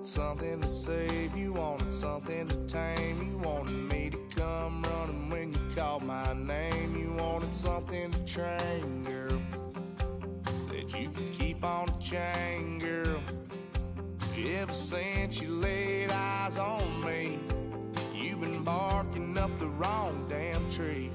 wanted something to save, you wanted something to tame. You wanted me to come running when you called my name. You wanted something to train, girl, that you could keep on the chain, girl. Ever since you laid eyes on me, you've been barking up the wrong damn tree.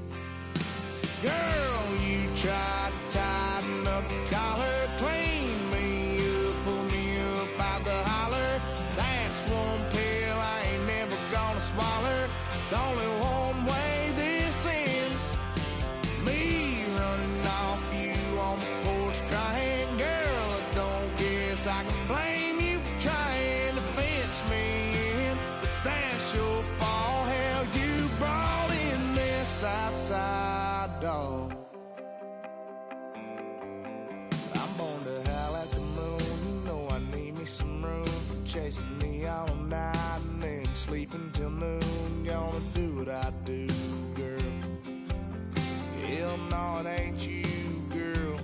Girl, you tried to tighten up the collar, clean me up, pull me up out the holler. That's one pill I ain't never gonna swallow. It's only one way this ends, me running off you on the porch crying. Girl, I don't guess I can blame you for trying to fence me in, but that's your fault. Hell, you brought in this outside dog. I'm born to howl at the moon. You know I need me some room for chasing me all night and then sleeping till noon. Gonna do what I do, girl. Hell no, it ain't you, girl.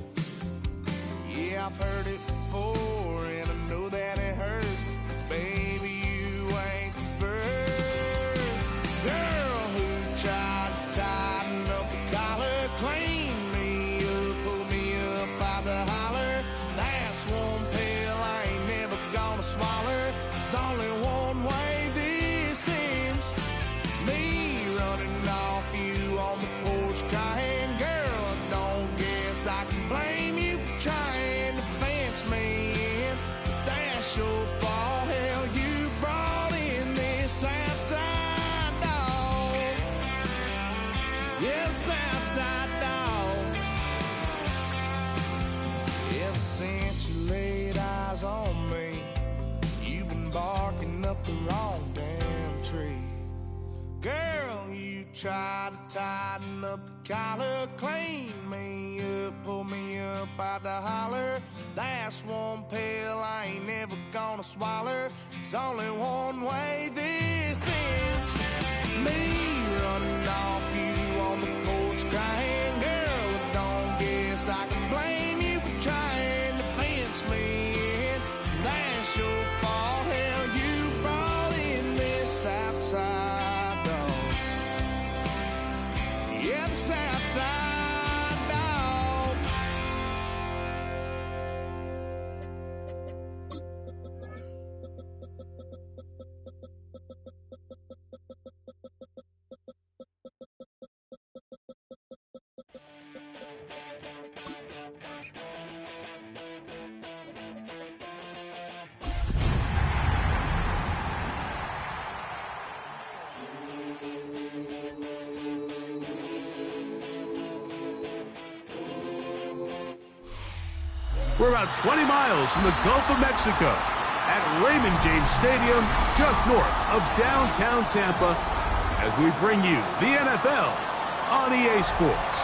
Yeah, I've heard it before and I know that it hurts, but baby, you ain't the first girl who tried to tighten up the collar, clean me up, pull me up out the holler. That's one pill I ain't never gonna swallow. There's only one way this ends, me running off you on the porch crying. Girl, I don't guess I can blame you for trying to fence me in, but that's your fault. Hell, you brought in this outside dog. Yes, outside dog. Ever since you laid eyes on me, you've been barking up the wrong damn tree. Girl, you tried to tighten up the collar, clean me up, pull me up out the holler. That's one pill I ain't never gonna swallow. There's only one way this ends, me running off you on the porch crying. Girl, I don't guess I can blame you for trying to fence me in. That's your fault. Hell, you brought in this outside dog. Yeah, this outside dog. We're about 20 miles from the Gulf of Mexico at Raymond James Stadium, just north of downtown Tampa, as we bring you the NFL on EA Sports.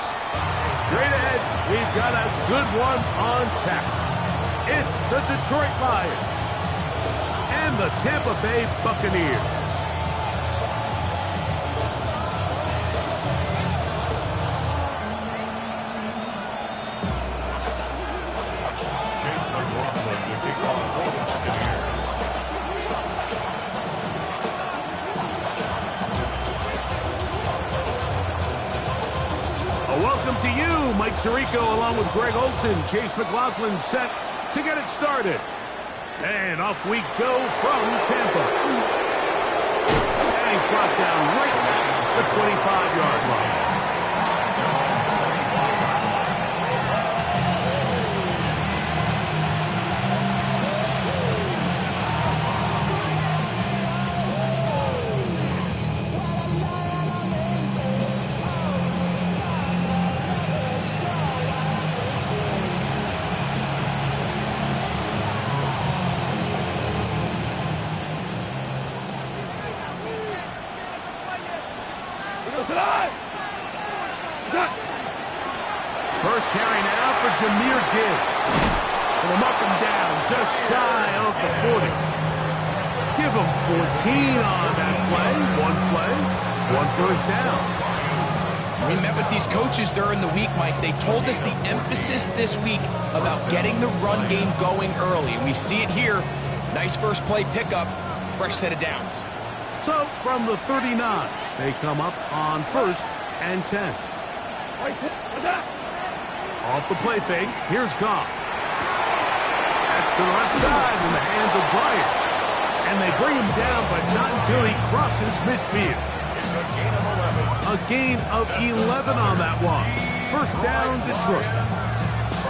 Straight ahead, we've got a good one on tap. It's the Detroit Lions and the Tampa Bay Buccaneers. Welcome to you, Mike Tirico, along with Greg Olson. Chase McLaughlin set to get it started. And off we go from Tampa. And he's brought down right at the 25-yard line. First carry now for Jahmyr Gibbs. Will knock him down just shy of the 40. Give him 14 on that play. One first down. We met with these coaches during the week, Mike. They told us the emphasis this week about getting the run game going early. And we see it here. Nice first play pickup, fresh set of downs. So from the 39, they come up on 1st and 10. Off the play fake, here's Goff. That's to the left side in the hands of Bryant. And they bring him down, but not until he crosses midfield. It's a gain of 11. A gain of 11 on that one. First down, Detroit.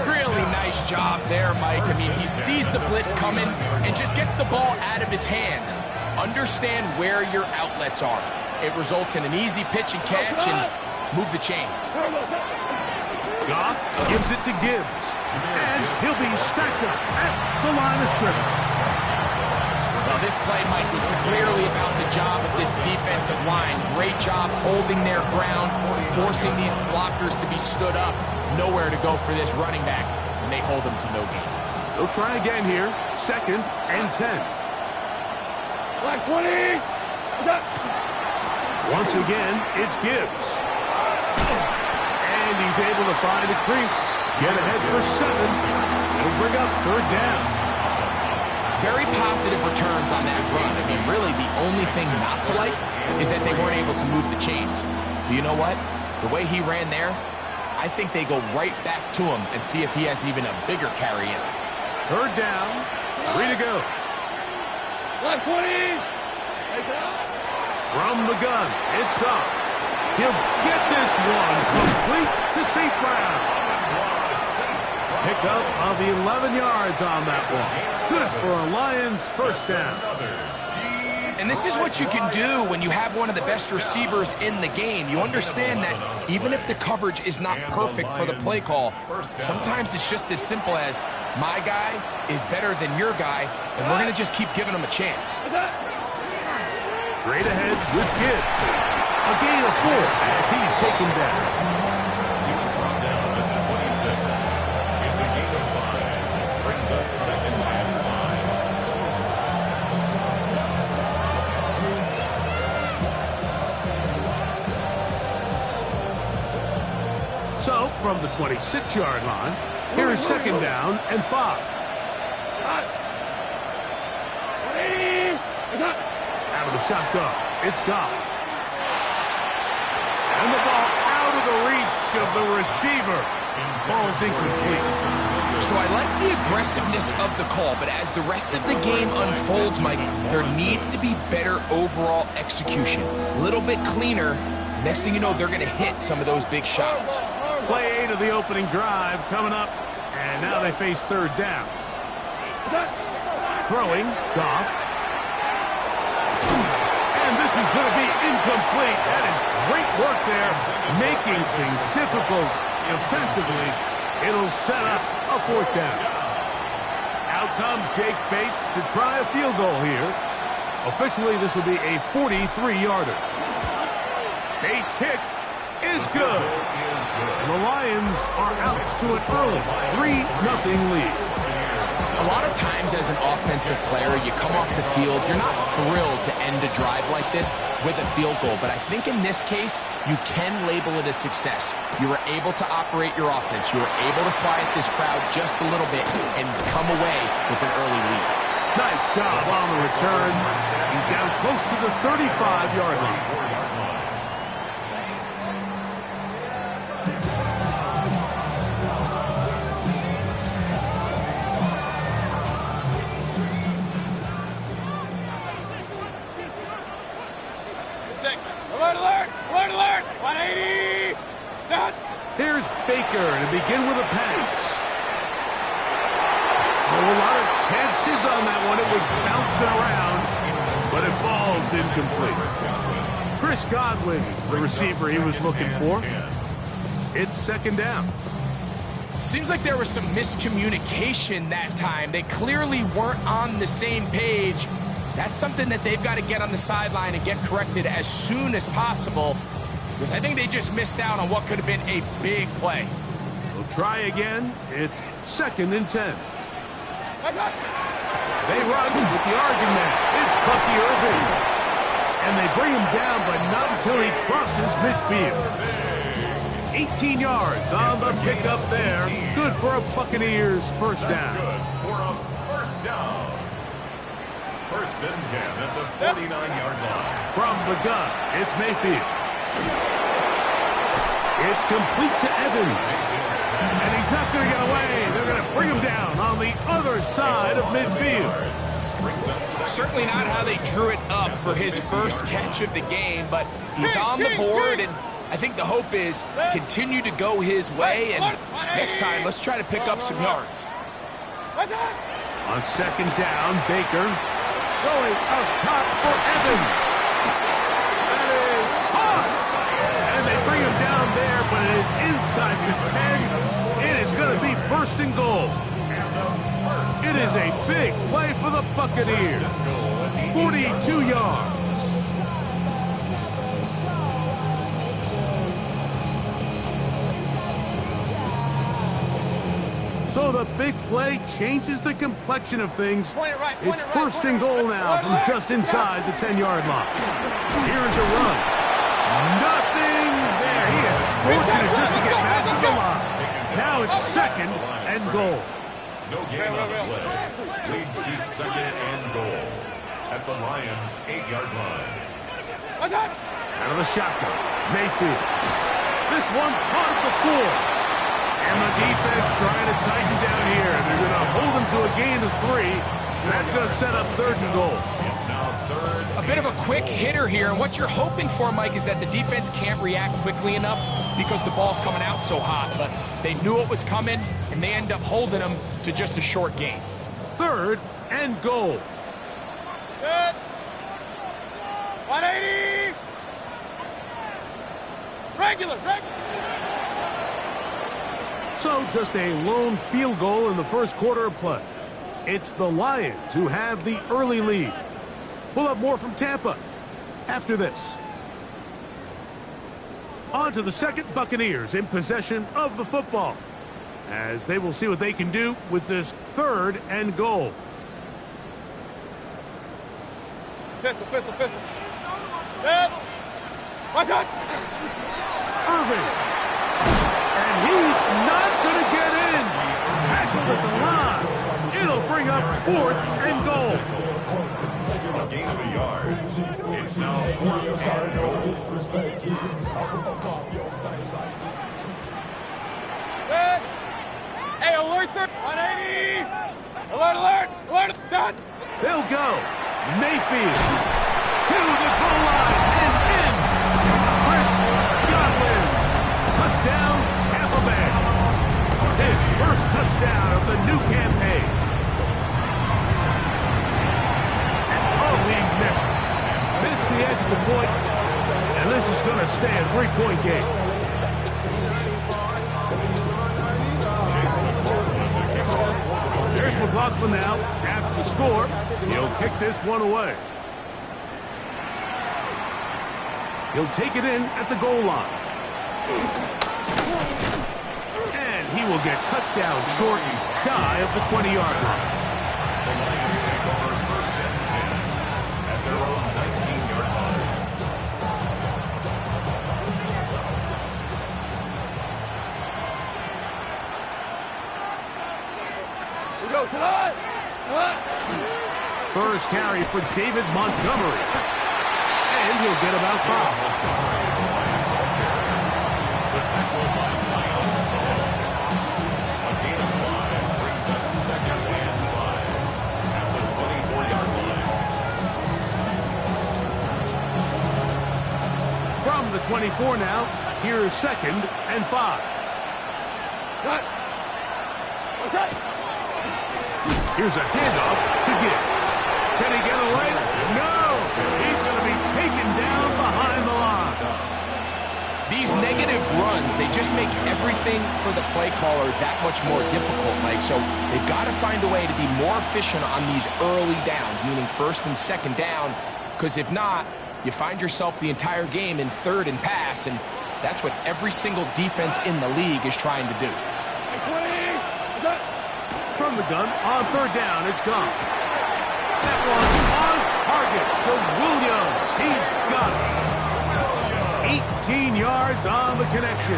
Really nice job there, Mike. I mean, he sees the blitz coming and just gets the ball out of his hands. Understand where your outlets are. It results in an easy pitch and catch and move the chains. Goff gives it to Gibbs. And he'll be stacked up at the line of scrimmage. Well, this play, Mike, was clearly about the job of this defensive line. Great job holding their ground, forcing these blockers to be stood up. Nowhere to go for this running back, and they hold him to no gain. They'll try again here. 2nd and 10. Black 20. Once again, it's Gibbs. And he's able to find a crease. Get ahead for 7. It'll bring up 3rd down. Very positive returns on that run. I mean, really, the only thing not to like is that they weren't able to move the chains. But you know what? The way he ran there, I think they go right back to him and see if he has even a bigger carry in. 3rd down, 3 to go. Black 20. From the gun, it's Goff. He'll get this one complete to St. Brown. Pickup of 11 yards on that one. Good for a Lions first down. And this is what you can do when you have one of the best receivers in the game. You understand that even if the coverage is not perfect for the play call, sometimes it's just as simple as my guy is better than your guy, and we're going to just keep giving him a chance. Straight ahead with Gibbs. A gain of 4 as he's taken down. He was brought down at the 26. It's a gain of 5. Brings up 2nd and 5. So, from the 26-yard line, here is 2nd down and 5. Out of the shotgun, it's Goff. And the ball out of the reach of the receiver. Ball's incomplete. So I like the aggressiveness of the call, but as the rest of the game unfolds, Mike, there needs to be better overall execution. A little bit cleaner. Next thing you know, they're going to hit some of those big shots. Play 8 of the opening drive coming up, and now they face 3rd down. Throwing, Goff. And this is going to be incomplete. That is great work there, making things difficult defensively. It'll set up a 4th down. Out comes Jake Bates to try a field goal here. Officially, this will be a 43-yarder. Bates' kick is good. And the Lions are out to an early 3-0 lead. A lot of times as an offensive player, you come off the field, you're not thrilled to end a drive like this with a field goal. But I think in this case, you can label it a success. You were able to operate your offense. You were able to quiet this crowd just a little bit and come away with an early lead. Nice job on the return. He's down close to the 35-yard line. Here's Baker to begin with a pass. Oh, a lot of chances on that one. It was bouncing around, but it falls incomplete. Chris Godwin, the receiver he was looking for. It's 2nd down. Seems like there was some miscommunication that time. They clearly weren't on the same page. That's something that they've got to get on the sideline and get corrected as soon as possible, because I think they just missed out on what could have been a big play. We'll try again. It's 2nd and 10. They run with the argument. It's Bucky Irving. And they bring him down, but not until he crosses midfield. 18 yards on the pickup there. Good for a Buccaneers first down. Good for a first down. First and 10 at the 49-yard line. From the gun, it's Mayfield. It's complete to Evans. And he's not going to get away. They're going to bring him down on the other side of midfield. Certainly not how they drew it up for his first catch of the game, but he's on the board, and I think the hope is continue to go his way, and next time, let's try to pick up some yards. On second down, Baker going up top for Evans. That is hard. And they bring him down there, but it is inside the 10. It is going to be first and goal. It is a big play for the Buccaneers. 42 yards. So the big play changes the complexion of things. It's first and goal now from just inside the 10-yard line. Here's a run. Nothing there. He is fortunate just to get back to the line. Now it's second and goal. No gain on the play. Leads to second and goal at the Lions' 8-yard line. Out of the shotgun, Mayfield. This one caught at the floor. And the defense trying to tighten down here. They're going to hold them to a gain of 3. And that's going to set up third and goal. It's now third. A bit of a quick hitter here, and what you're hoping for, Mike, is that the defense can't react quickly enough because the ball's coming out so hot. But they knew it was coming, and they end up holding them to just a short gain. Third and goal. Good. 180. Regular. So just a lone field goal in the first quarter of play. It's the Lions who have the early lead. We'll have more from Tampa after this. On to the second, Buccaneers in possession of the football, as they will see what they can do with this third and goal. Pistol. Good. Watch out. Irving. And he's not going to get in. Tackled at the line. It'll bring up fourth and goal. A gain of a yard. It's now fourth and goal. Good. Hey, alert, 180. Alert. Done. They'll go. Mayfield to the goal line and in. Chris Godwin. Touchdown, Tampa Bay. His first touchdown of the new campaign. And he missed the extra point. And this is going to stay a 3-point game. There's McLaughlin now. After the score, he'll kick this one away. He'll take it in at the goal line. And he will get cut down short and shy of the 20-yard line. The Lions take over first and 10 at their own 19-yard line. We go tonight. First carry for David Montgomery. And he'll get about 5. The tackle by Zion. A gain of 5 brings up second and 5 at the 24-yard line. From the 24 now, here's second and 5. Cut. What's that? Here's a handoff to Gibbs. Can he get away? No! He's going to be taken down behind the line. These negative runs, they just make everything for the play caller that much more difficult, Mike. So they've got to find a way to be more efficient on these early downs, meaning first and second down, because if not, you find yourself the entire game in third and pass, and that's what every single defense in the league is trying to do. From the gun, on third down, it's gone. That one on target to Williams. He's got it. 18 yards on the connection.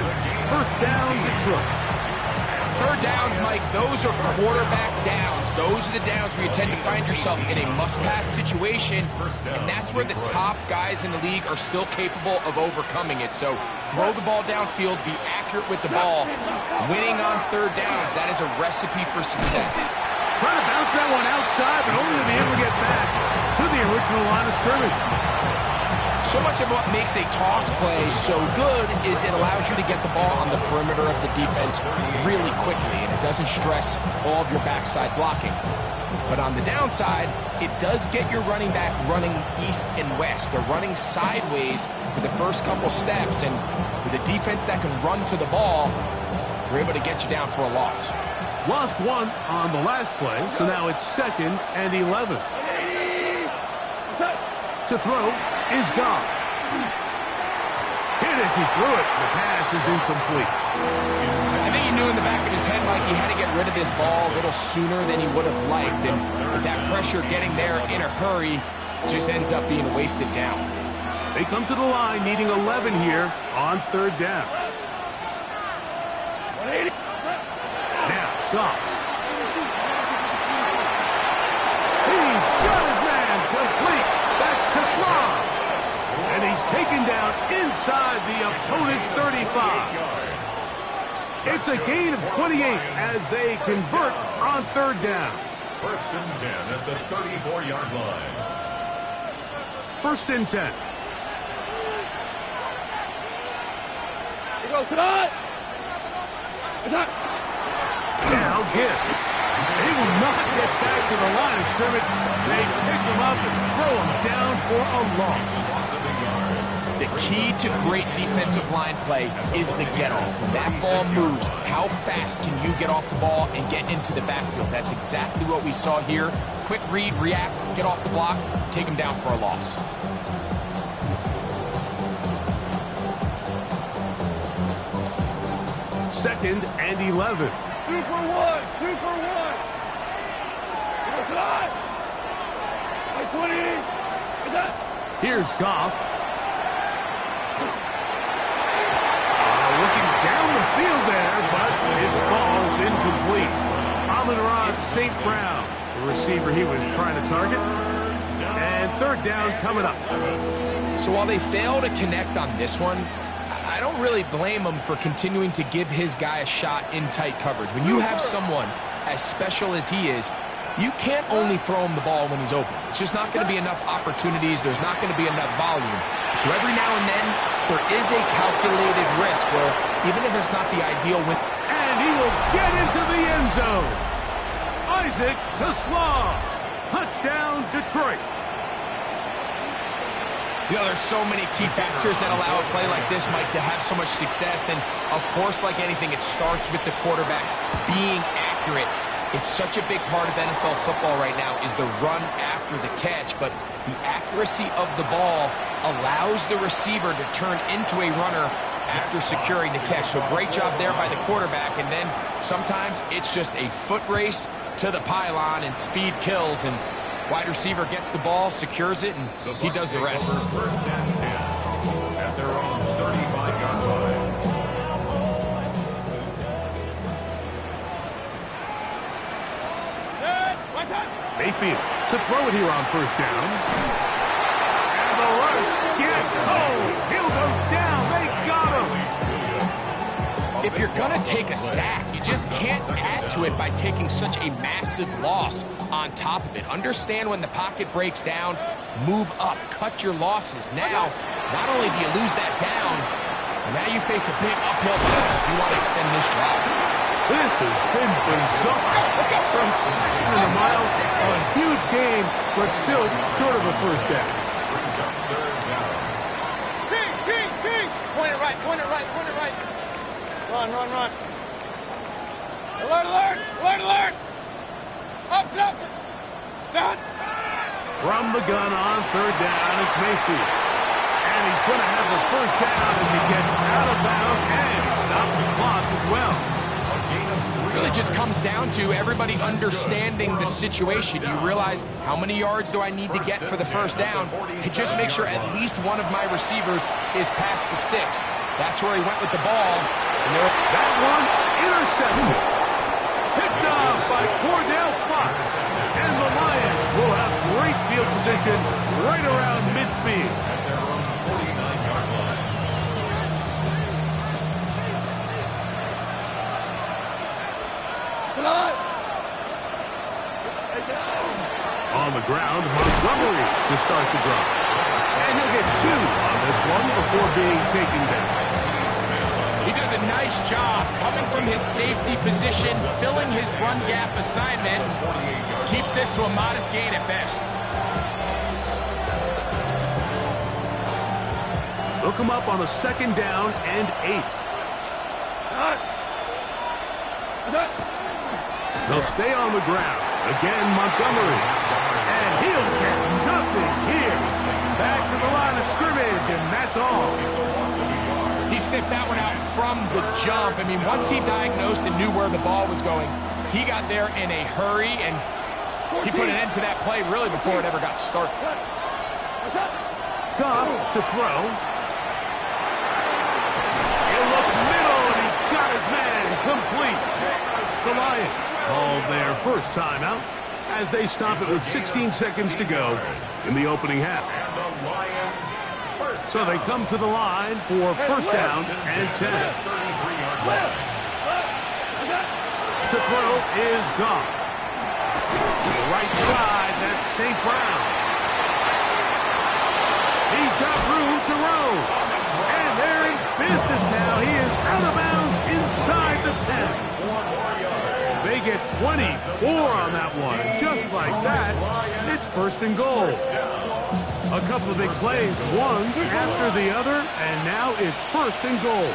First down, Detroit. third downs, Mike, those are quarterback downs. Those are the downs where you tend to find yourself in a must-pass situation, and that's where the top guys in the league are still capable of overcoming it. So throw the ball downfield, be accurate with the ball. Winning on third downs, that is a recipe for success. Trying to bounce that one outside, but only to be able to get back to the original line of scrimmage. So much of what makes a toss play so good is it allows you to get the ball on the perimeter of the defense really quickly, and it doesn't stress all of your backside blocking. But on the downside, it does get your running back running east and west. They're running sideways for the first couple steps, and with a defense that can run to the ball, we're able to get you down for a loss. Lost one on the last play, so now it's 2nd and 11. To throw is gone. Hit as he threw it. The pass is incomplete. I think he knew in the back of his head, Mike, he had to get rid of this ball a little sooner than he would have liked. And with that pressure getting there in a hurry, just ends up being a wasted down. They come to the line needing 11 here on third down. Now, Goff. He's got his man complete. That's to Slav. And he's taken down inside the opponent's 35. It's a gain of 28 as they convert on third down. 1st and 10 at the 34-yard line. 1st and 10. You go tonight. Attack. Now Gibbs. They will not get back to the line of scrimmage. They pick him up and throw him down for a loss. The key to great defensive line play is the get-off. When that ball moves, how fast can you get off the ball and get into the backfield? That's exactly what we saw here. Quick read, react, get off the block, take him down for a loss. Second and 11. 2 for 1. 2 for 1. You go tonight. By 20. Attack. Here's Goff. Looking down the field there, but it falls incomplete. Amon-Ra St. Brown, the receiver he was trying to target. And third down coming up. So while they fail to connect on this one, I don't really blame him for continuing to give his guy a shot in tight coverage. When you have someone as special as he is, you can't only throw him the ball when he's open. It's just not going to be enough opportunities. There's not going to be enough volume. So every now and then, there is a calculated risk where even if it's not the ideal win. And he will get into the end zone. Isaac to Slav. Touchdown, Detroit. You know, there's so many key factors that allow a play like this, Mike, to have so much success. And, of course, like anything, it starts with the quarterback being accurate. It's such a big part of NFL football right now is the run after the catch. But the accuracy of the ball allows the receiver to turn into a runner after securing the catch. So great job there by the quarterback. And then sometimes it's just a foot race to the pylon and speed kills. And wide receiver gets the ball, secures it, and he does the rest. 1st and 10 at their own 35-yard line. Mayfield to throw it here on first down. And the rush gets home. He'll go down. They got him. If you're going to take a sack, you just can't add to it by taking such a massive loss on top of it. Understand when the pocket breaks down, move up, cut your losses. Now, not only do you lose that down, but now you face a big uphill battle if you want to extend this drive. This has been bizarre. From second and a mile, a huge gain, but still short of a first down. King, king, king. Point it right, point it right, point it right. Run, run, run. Alert, alert, alert, alert. Up, up. Stop. From the gun on third down, it's Mayfield. And he's going to have the first down as he gets out of bounds, and he stopped the clock as well. It really just comes down to everybody understanding the situation. You realize how many yards do I need to get for the first down? And just make sure at least one of my receivers is past the sticks. That's where he went with the ball. And that one intercepted. position right around midfield. At their own 49-yard line. On the ground, Montgomery to start the drive. And he'll get 2 on this one before being taken down. He does a nice job coming from his safety position, filling his run gap assignment. Keeps this to a modest gain at best. They'll come up on a 2nd down and 8. They'll stay on the ground. Again, Montgomery. And he'll get nothing here. Back to the line of scrimmage, and that's all. He sniffed that one out from the jump. I mean, once he diagnosed and knew where the ball was going, he got there in a hurry, and he put an end to that play really before it ever got started. Goff to throw. He'll look middle, and he's got his man complete. The Lions called their first timeout as they stop it with 16 seconds to go in the opening half. So they come to the line for 1st down and 10. To throw is Goff. To the right side, that's St. Brown. He's got room to roam. And they're in business now. He is out of bounds inside the 10. They get 24 on that one. Just like that, it's 1st and goal. A couple of big plays, one after the other, and now it's 1st and goal.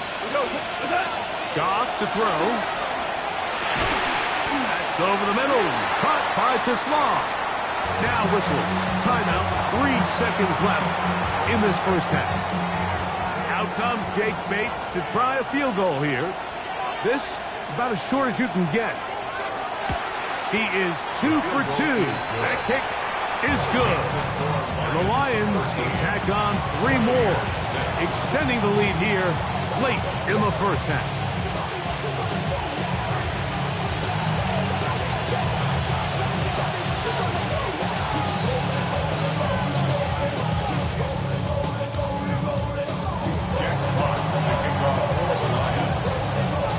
Goff to throw. That's over the middle. Caught by Tesla. Now whistles. Timeout. 3 seconds left in this 1st half. Out comes Jake Bates to try a field goal here. This about as short as you can get. He is 2 for 2. That kick is good. And the Lions tack on 3 more, extending the lead here late in the 1st half.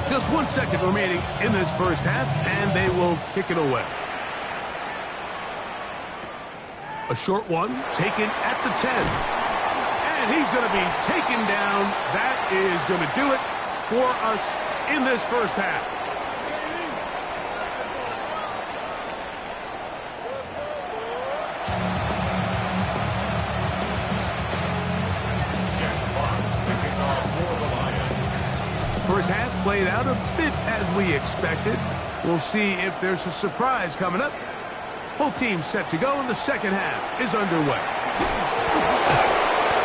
Just 1 second remaining in this 1st half, and they will kick it away. A short one taken at the 10. And he's going to be taken down. That is going to do it for us in this 1st half. First half played out a bit as we expected. We'll see if there's a surprise coming up. Both teams set to go, and the 2nd half is underway.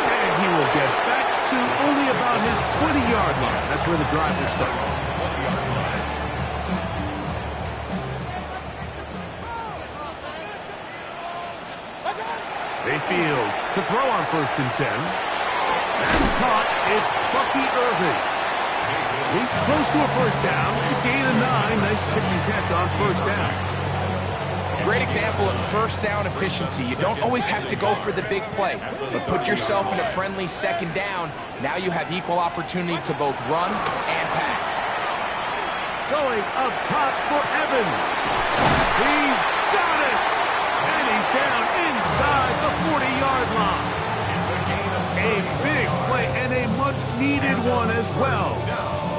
And he will get back to only about his 20-yard line. That's where the drive will start. They field to throw on 1st and 10. That's caught. It's Bucky Irving. He's close to a 1st down. A gain of 9. Nice pitch and catch on 1st down. Great example of 1st down efficiency. You don't always have to go for the big play, but put yourself in a friendly 2nd down. Now you have equal opportunity to both run and pass. Going up top for Evans. He's got it. And he's down inside the 40-yard line. A big play and a much-needed one as well.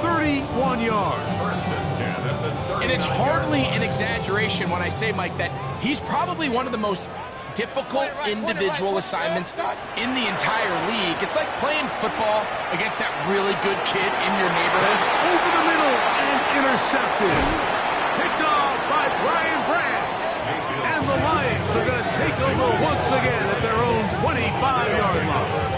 31 yards. And it's hardly an exaggeration when I say, Mike, that he's probably one of the most difficult individual assignments in the entire league. It's like playing football against that really good kid in your neighborhood. Over the middle and intercepted. Picked off by Brian Branch. And the Lions are going to take over once again at their own 25-yard line.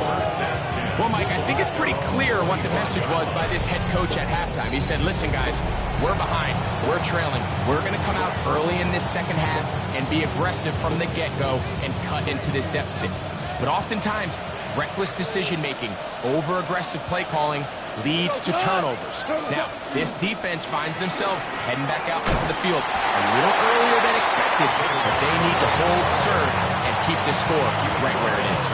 Well, Mike, I think it's pretty clear what the message was by this head coach at halftime. He said, listen, guys, we're behind. We're trailing. We're going to come out early in this 2nd half and be aggressive from the get-go and cut into this deficit. But oftentimes, reckless decision-making, over-aggressive play calling leads to turnovers. Now, this defense finds themselves heading back out into the field a little earlier than expected, but they need to hold serve and keep this score right where it is.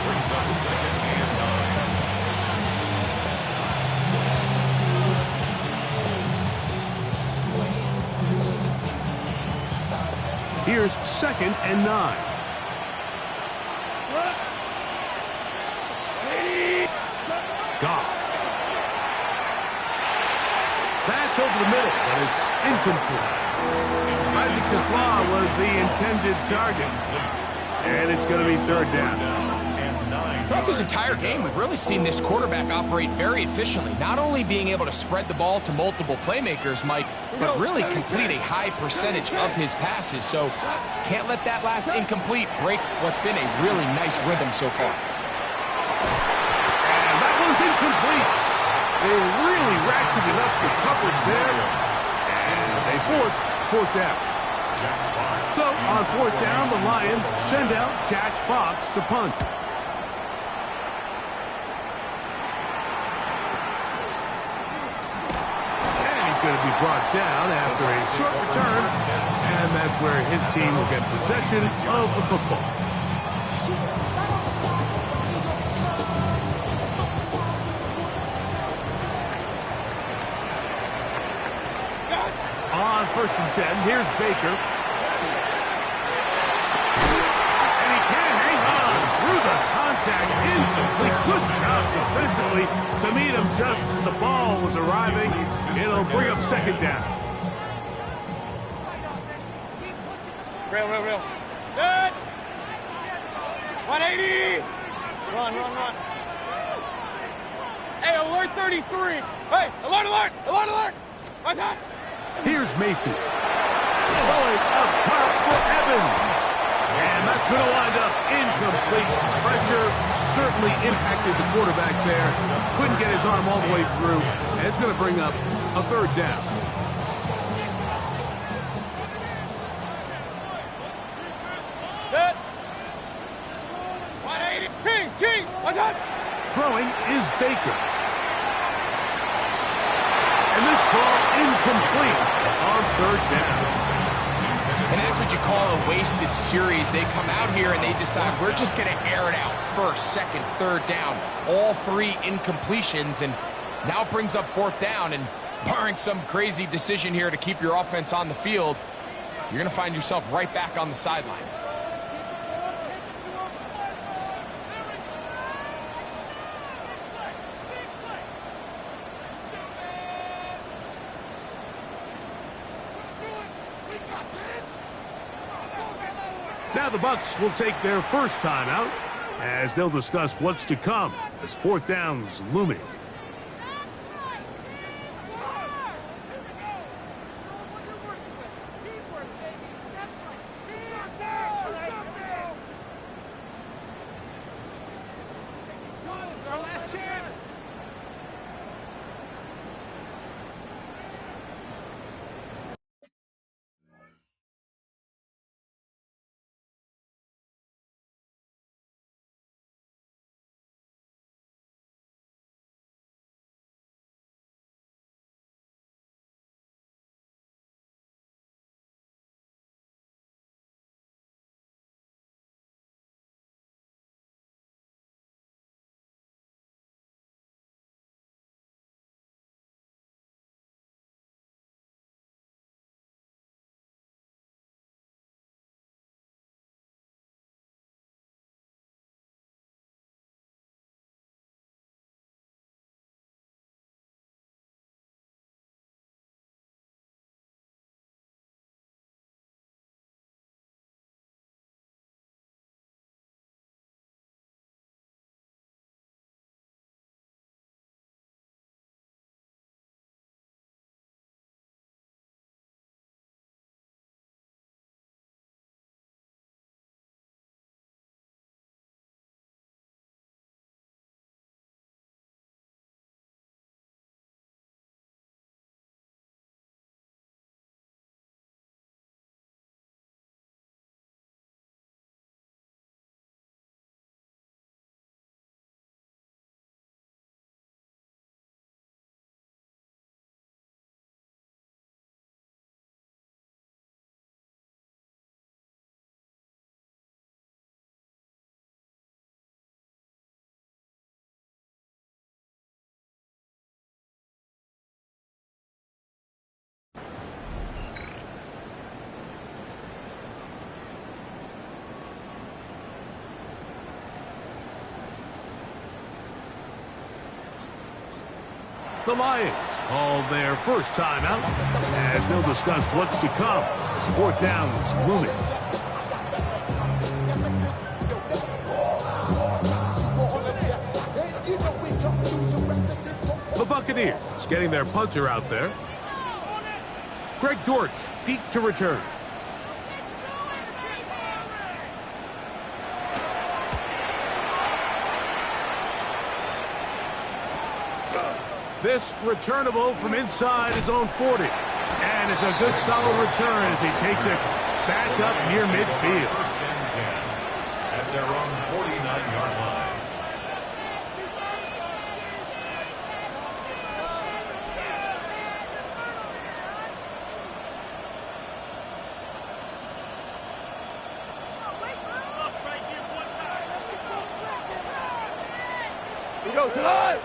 Brings up second and 9. Here's 2nd and 9. Goff. That's over the middle, but it's incomplete. Isaac Tesla was the intended target. And it's going to be 3rd down. Throughout this entire game, we've really seen this quarterback operate very efficiently, not only being able to spread the ball to multiple playmakers, Mike, but really complete a high percentage of his passes. So can't let that last incomplete break what's been a really nice rhythm so far. And that one's incomplete. They really ratcheted up the coverage there, and they force 4th down. So on 4th down, the Lions send out Jack Fox to punt. Going to be brought down after a short return, and that's where his team will get possession of the football. On 1st and 10, here's Baker. And he can't hang on through the contact. Incomplete. Good job defensively to meet him just as the ball was arriving. It'll bring up 2nd down. Real. Good. 180. Run. Hey, alert 33. Hey, alert. What's that? Here's Mayfield. Going up top for Evans. And that's going to wind up incomplete. Pressure certainly impacted the quarterback there. Couldn't get his arm all the way through. And it's going to bring up a 3rd down. Good. 180. Kings. What's that? Throwing is Baker. And this ball incomplete on 3rd down. And that's what you call a wasted series. They come out here and they decide we're just going to air it out. 1st, 2nd, 3rd down. All 3 incompletions, and now it brings up 4th down. And barring some crazy decision here to keep your offense on the field, you're going to find yourself right back on the sideline. Now the Bucs will take their first timeout as they'll discuss what's to come as 4th down's looming. The Lions call their first timeout as they'll discuss what's to come as fourth down is looming. The Buccaneers getting their punter out there. Greg Dortch, peak to return. This returnable from inside his own 40. And it's a good solid return as he takes it back up near midfield. First and 10 at their own 49-yard line. Go tonight!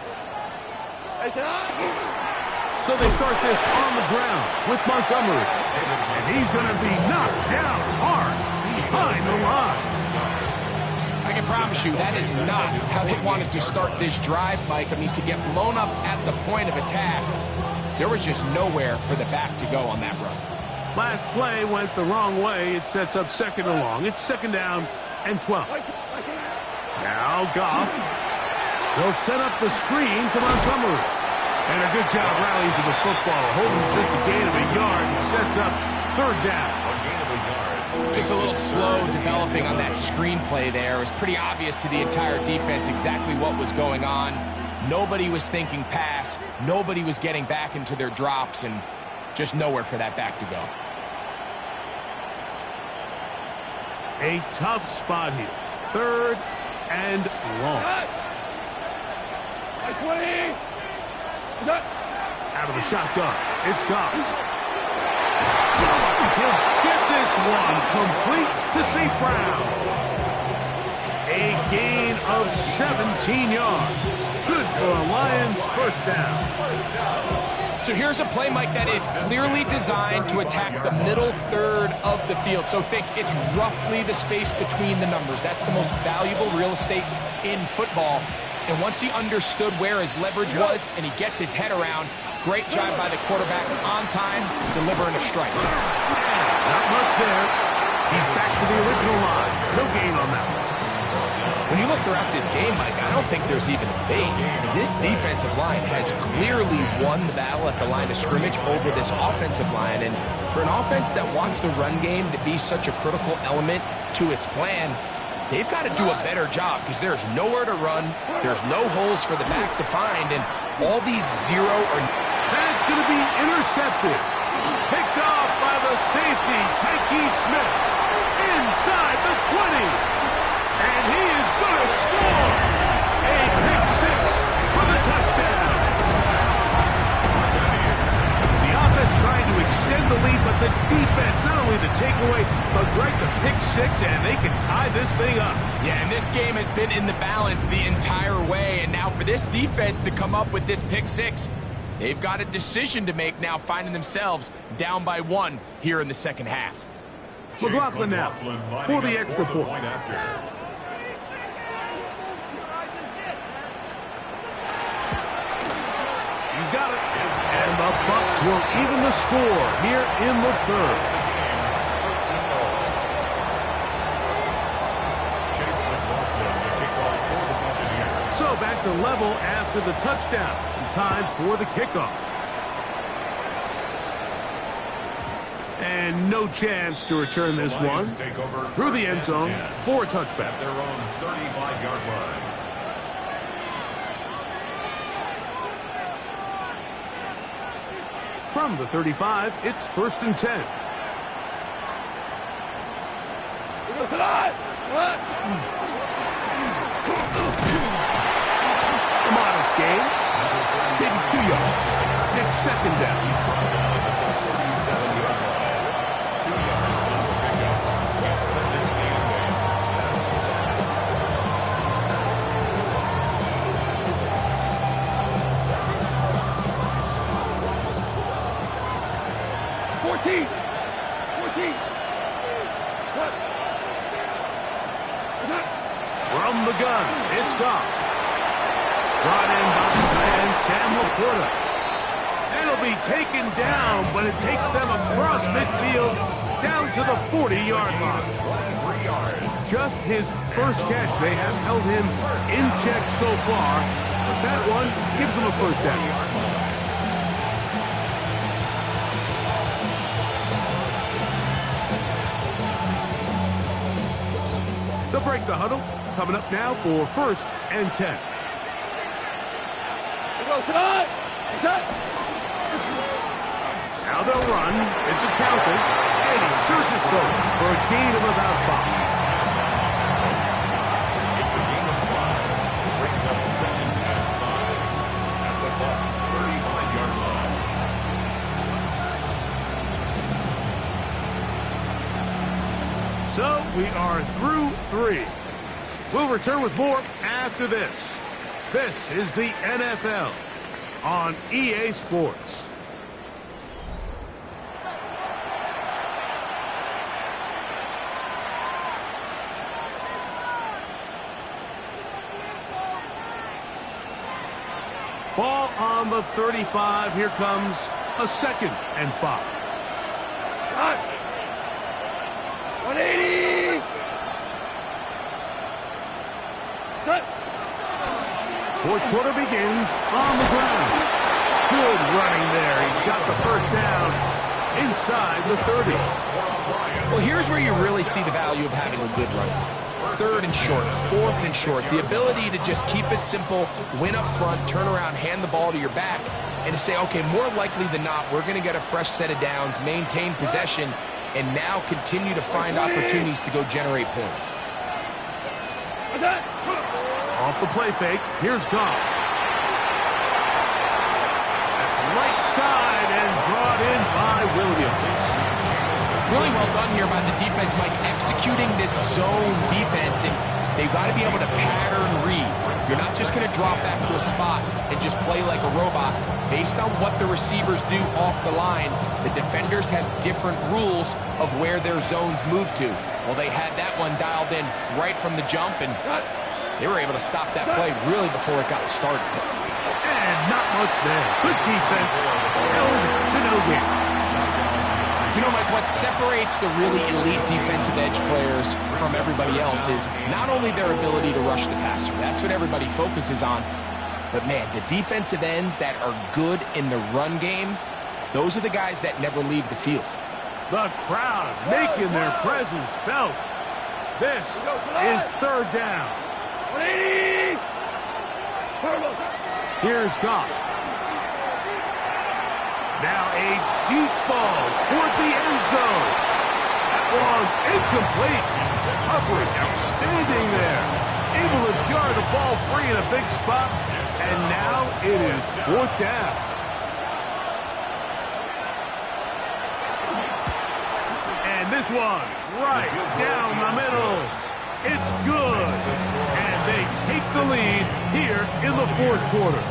So they start this on the ground with Montgomery. And he's going to be knocked down hard behind the line. I can promise you that is not how they wanted to start this drive, Mike. I mean, to get blown up at the point of attack, there was just nowhere for the back to go on that run. Last play went the wrong way. It sets up second and long. It's second down and 12. Now Goff. They'll set up the screen to Montgomery. And a good job rallying to the football. Holding just a gain of a yard and sets up third down. A gain of a yard. Just a little slow developing on that screenplay there. It was pretty obvious to the entire defense exactly what was going on. Nobody was thinking pass. Nobody was getting back into their drops, and just nowhere for that back to go. A tough spot here. Third and long. Out of the shotgun. It's Goff. He'll get this one complete to St. Brown. A gain of 17 yards. Good for a Lions first down. So here's a play, Mike, that is clearly designed to attack the middle third of the field. So think it's roughly the space between the numbers. That's the most valuable real estate in football. And once he understood where his leverage was and he gets his head around, great job by the quarterback on time, delivering a strike. Not much there. He's back to the original line. No gain on that one. When you look throughout this game, Mike, I don't think there's even a debate. This defensive line has clearly won the battle at the line of scrimmage over this offensive line. And for an offense that wants the run game to be such a critical element to its plan, they've got to do a better job because there's nowhere to run, there's no holes for the back to find, and all these zero or... That's going to be intercepted. Picked off by the safety, Tyke Smith, inside the 20. And he is going to score. A pick six for the touchdown. The offense trying to extend the lead, but the defense, not only the takeaway, but Greg, the pick six, and they can tie this thing up. Yeah, and this game has been in the balance the entire way, and now for this defense to come up with this pick six, they've got a decision to make now, finding themselves down by one here in the second half. McLaughlin now for the extra point. He's got it. And the Bucs will even the score here in the third. So back to level after the touchdown. Time for the kickoff. And no chance to return this one. Through the end zone for a touchback. At their own 35-yard line. From the 35, it's first and 10. A modest gain. Maybe 2 yards. It's second down. From the gun, it's Goff. Brought in by Sam Laporta. He'll be taken down, but it takes them across midfield down to the 40-yard line. Just his first catch. They have held him in check so far, but that one gives him a first down. They'll break the huddle. Coming up now for 1st and 10. Now they'll run. It's a counter. And he surges forward for a gain of about 5. It's a gain of 5. Brings up 2nd and 5 at the Bucs' 35-yard line. So we are through 3. We'll return with more after this. This is the NFL on EA Sports. Ball on the 35. Here comes a 2nd and 5. 180! Cut! Fourth quarter begins on the ground. Good running there. He's got the first down inside the 30. Well, here's where you really see the value of having a good run. 3rd and short, 4th and short. The ability to just keep it simple, win up front, turn around, hand the ball to your back, and to say, okay, more likely than not, we're going to get a fresh set of downs, maintain possession, and now continue to find opportunities to go generate points. Off the play fake, here's Goff. That's right side and brought in by Williams. Really well done here by the defense, Mike, executing this zone defense, and they've got to be able to pattern read. You're not just going to drop back to a spot and just play like a robot. Based on what the receivers do off the line, the defenders have different rules of where their zones move to. Well, they had that one dialed in right from the jump, and they were able to stop that play really before it got started. And not much there. Good defense. Held to no gain. You know, Mike, what separates the really elite defensive edge players from everybody else is not only their ability to rush the passer. That's what everybody focuses on. But, man, the defensive ends that are good in the run game, those are the guys that never leave the field. The crowd making their presence felt. This is 3rd down. 180! Here's Goff. Now a deep ball toward the end zone. That was incomplete. Coverage outstanding there. Able to jar the ball free in a big spot. And now it is 4th down. And this one right down the middle. It's good. And they take the lead here in the 4th quarter.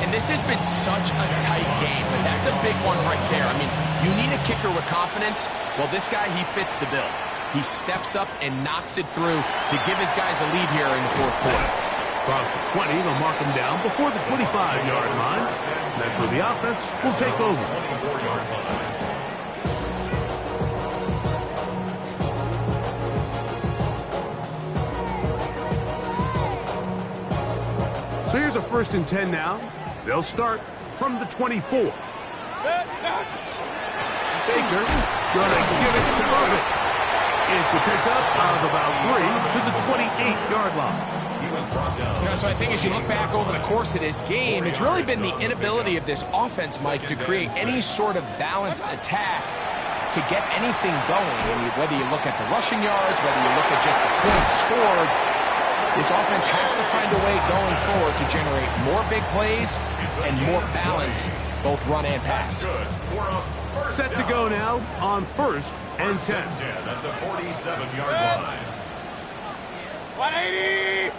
And this has been such a tight game, but that's a big one right there. I mean, you need a kicker with confidence. Well, this guy, he fits the bill. He steps up and knocks it through to give his guys a lead here in the 4th quarter. Across the 20, they'll mark him down before the 25-yard line. That's where the offense will take over. So here's a 1st and 10 now. They'll start from the 24. Baker gonna give it to Irvin. It's a pickup of about 3 to the 28-yard line. You know, so I think as you look back over the course of this game, it's really been the inability of this offense, Mike, to create any sort of balanced attack to get anything going. And whether you look at the rushing yards, whether you look at just the points scored, this offense has to find a way going forward to generate more big plays and more balance, both run and pass. Set to go now on 1st and 10. At the 47-yard line. 180!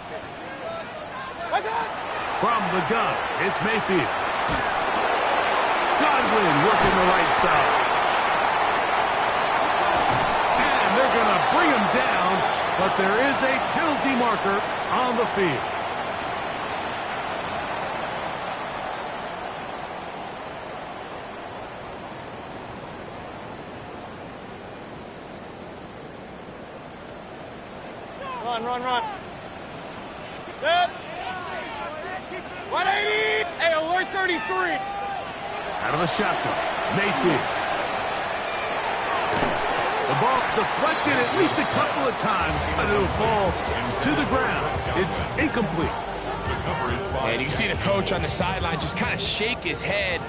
What's that? From the gun, it's Mayfield. Godwin working the right side. And they're going to bring him down, but there is a penalty marker on the field. Run. Good. 180. Hey, alert 33. Out of the shotgun, Mayfield. The ball deflected at least a couple of times, but it'll fall to the ground. It's incomplete. And you see the coach on the sideline just kind of shake his head.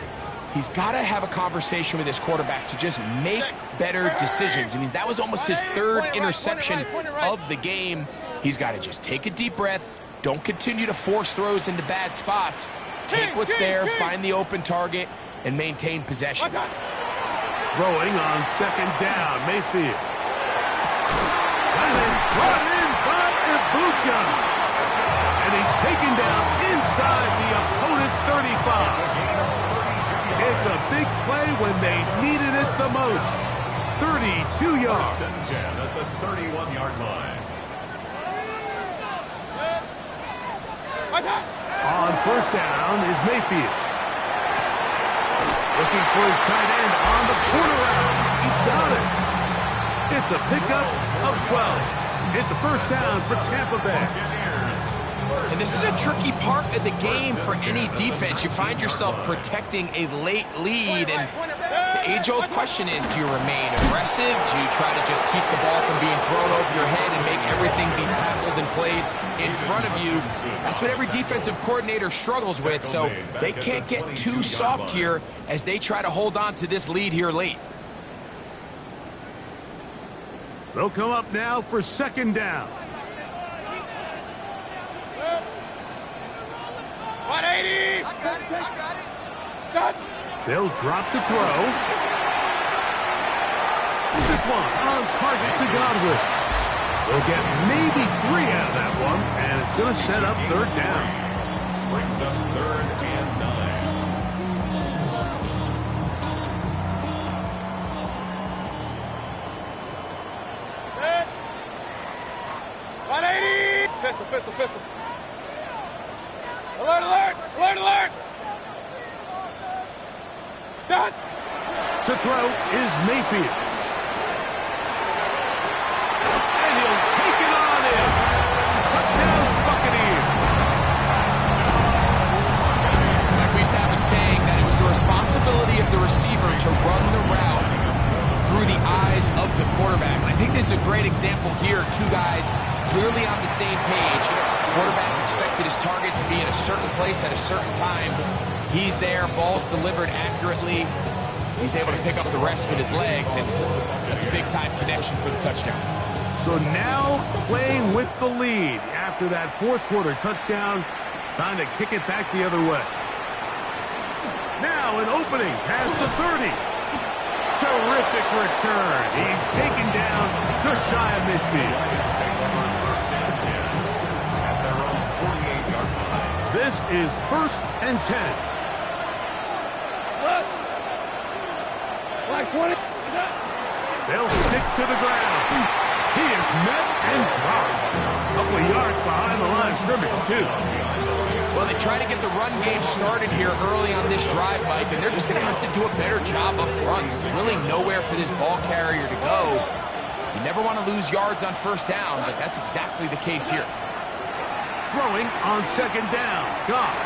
He's got to have a conversation with his quarterback to just make better decisions. I mean, that was almost his third interception of the game. He's got to just take a deep breath. Don't continue to force throws into bad spots. Take what's there, find the open target, and maintain possession. Throwing on second down, Mayfield. Brought in by Ibuka. And he's taken down inside the opponent's 35. It's a big play when they needed it the most. 32 yards. At the 31-yard line. On first down is Mayfield. Looking for his tight end on the corner route. He's got it. It's a pickup of 12. It's a first down for Tampa Bay. And this is a tricky part of the game for any defense. You find yourself protecting a late lead, and the age-old question is, do you remain aggressive? Do you try to just keep the ball from being thrown over your head and make everything be tackled and played in front of you? That's what every defensive coordinator struggles with, so they can't get too soft here as they try to hold on to this lead here late. They'll come up now for second down. 180. I got it. Scott. They'll drop to throw. This is one on target to Godwin. They'll get maybe 3 out of that one, and it's going to set up third down. Brings up 3rd and 9. Pistol. Alert. Scott. To throw is Mayfield. And he'll take it on in. Touchdown, Buccaneers. Like we used to have a saying that it was the responsibility of the receiver to run the route through the eyes of the quarterback. And I think this is a great example here. Two guys clearly on the same page. Quarterback expected his target to be in a certain place at a certain time. He's there, ball's delivered accurately. He's able to pick up the rest with his legs, and that's a big-time connection for the touchdown. So now playing with the lead after that fourth quarter touchdown. Time to kick it back the other way. Now an opening past the 30. Terrific return. He's taken down just shy of midfield. This is 1st and 10. Like 20. They'll stick to the ground. He is met and dropped. A couple of yards behind the line of scrimmage, too. Well, they try to get the run game started here early on this drive, Mike, and they're just going to have to do a better job up front. There's really nowhere for this ball carrier to go. You never want to lose yards on first down, but that's exactly the case here. Throwing on second down. Goff.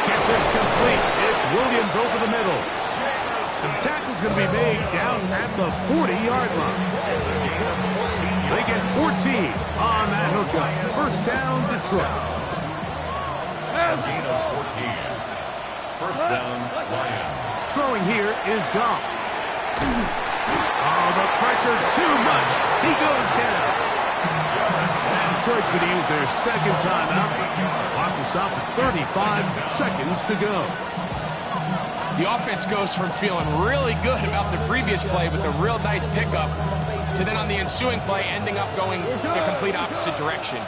Get this complete. It's Williams over the middle. Some tackle's going to be made down at the 40-yard line. They get 14 on that hookup. First down, Detroit. Gain of 14. First down, Lions. Throwing here is Goff. Oh, the pressure too much. He goes down. And Detroit's going to use their second timeout. Clock will stop at 35 seconds to go. The offense goes from feeling really good about the previous play with a real nice pickup to then on the ensuing play ending up going the complete opposite direction.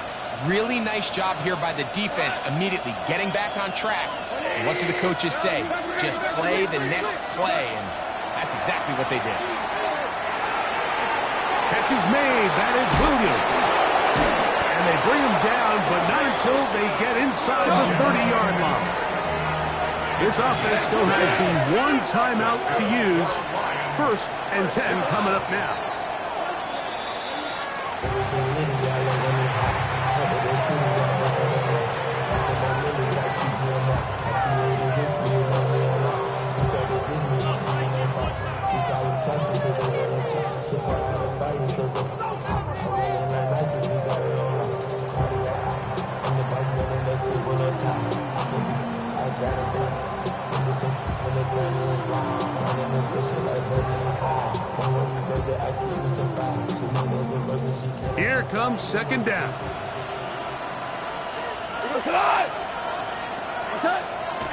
Really nice job here by the defense immediately getting back on track. And what do the coaches say? Just play the next play, and that's exactly what they did. Catch is made. That is Williams. And they bring him down, but not until they get inside the 30-yard line. This offense still has the one timeout to use. 1st and 10 coming up now. Here comes second down.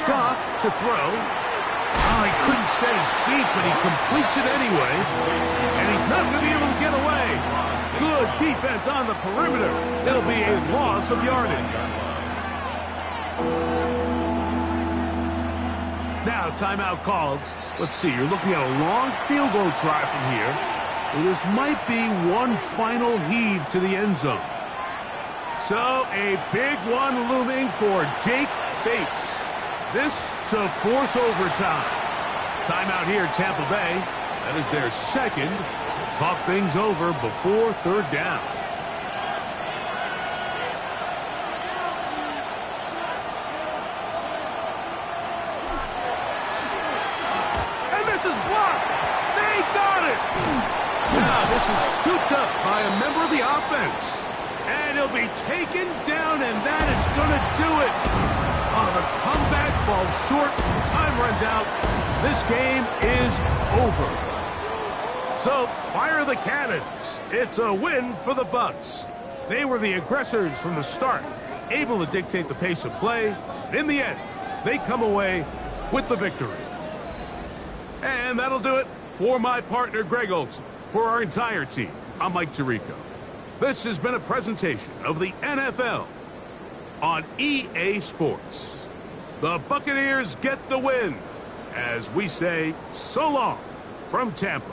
Goff to throw. Oh, he couldn't set his feet, but he completes it anyway. And he's not going to be able to get away. Good defense on the perimeter. There'll be a loss of yardage. Now, timeout called. Let's see, you're looking at a long field goal try from here. This might be one final heave to the end zone. So, a big one looming for Jake Bates. This to force overtime. Timeout here, Tampa Bay. That is their second. Talk things over before third down. And this is blocked. They got it. Now this is scooped up by a member of the offense. And he'll be taken down, and that is going to do it. Oh, the comeback falls short. Time runs out. This game is over. So, fire the cannons. It's a win for the Bucs. They were the aggressors from the start, able to dictate the pace of play. In the end, they come away with the victory. And that'll do it for my partner, Greg Olson. For our entire team, I'm Mike Tirico. This has been a presentation of the NFL on EA Sports. The Buccaneers get the win as we say so long from Tampa.